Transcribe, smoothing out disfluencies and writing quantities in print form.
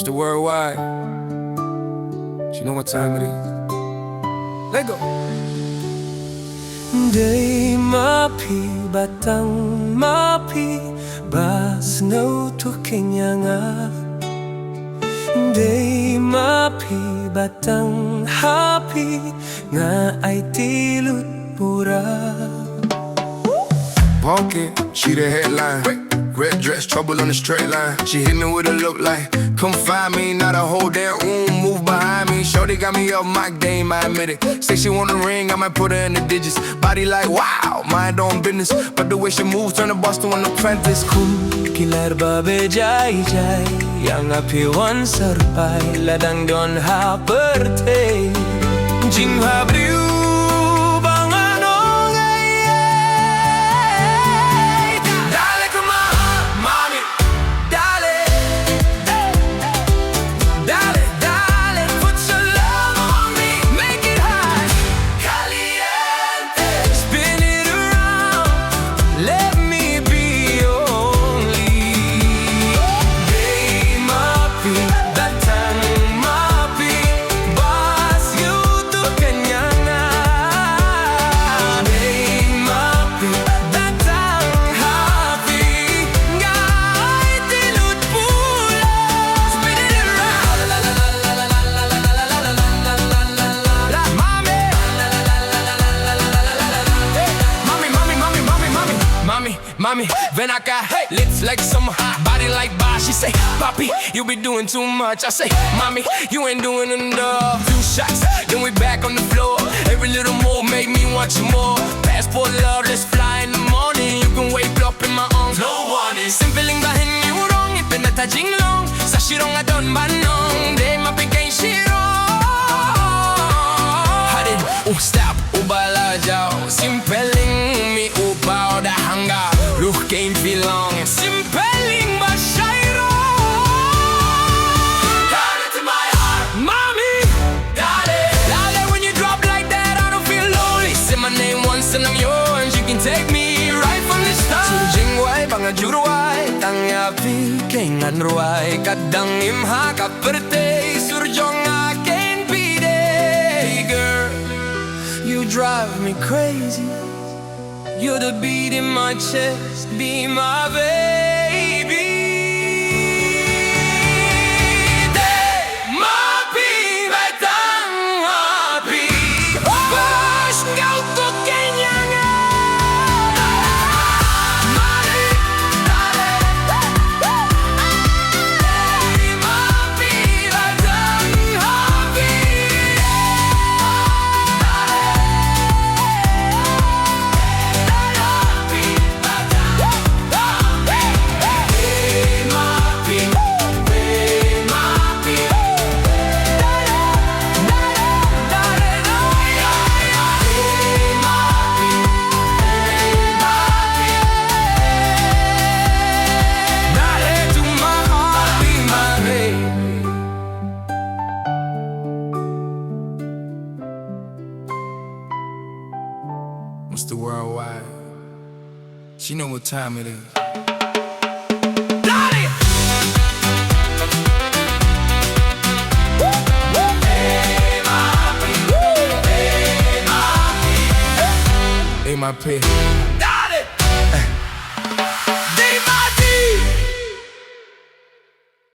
Mr. Worldwide. You know what time it is. Let go. Dei Ma Phi batang Ma Phi bas no to kenyanga. Dei Ma Phi batang happy nga ay tilut pura. Walking, she the headline. Red dress, trouble on the straight line. She hit me with a look like, come find me. Not a whole damn room, move behind me. Shorty got me up my game, I admit it. Say she want a ring, I might put her in the digits. Body like wow, mind on business. But the way she moves, turn the boss to an apprentice. Kilar babe jai jai, yang api wan sarpai, ladang don ha perte. Jing ha briu. Mommy, ven acá, lips like summer, body like bar. She say, Papi, you be doing too much. I say, Mommy, you ain't doing enough. 2 shots, then we back on the floor. Every little move make me want you more. Passport love, let's fly in the morning. You can wake up in my arms, no warning. Simpeling bahin yung wrong, ipinatajing long. Sa shirong adon banong, Dei Ma Phi kay shirong. Harin, stop, ubala jaw. Simpeling mi upaw da hangga. Look ain't feel long, simpeling ba shayro. Got it to my heart, mommy. Dale, when you drop like that, I don't feel lonely. Say my name once and I'm yours. You can take me right from the start. Sujing wai, banga juruai, tang yapi, kengan ruai, kadang imha kaperte, surjong akin pide. Girl, you drive me crazy. You're the beat in my chest, be my baby. Dei Ma Phi batang happy, bas kau tu kenyanga. Mari, dale, Dei Ma Phi batang happy. Mr. Worldwide, she know what time it is. Dei Ma Phi.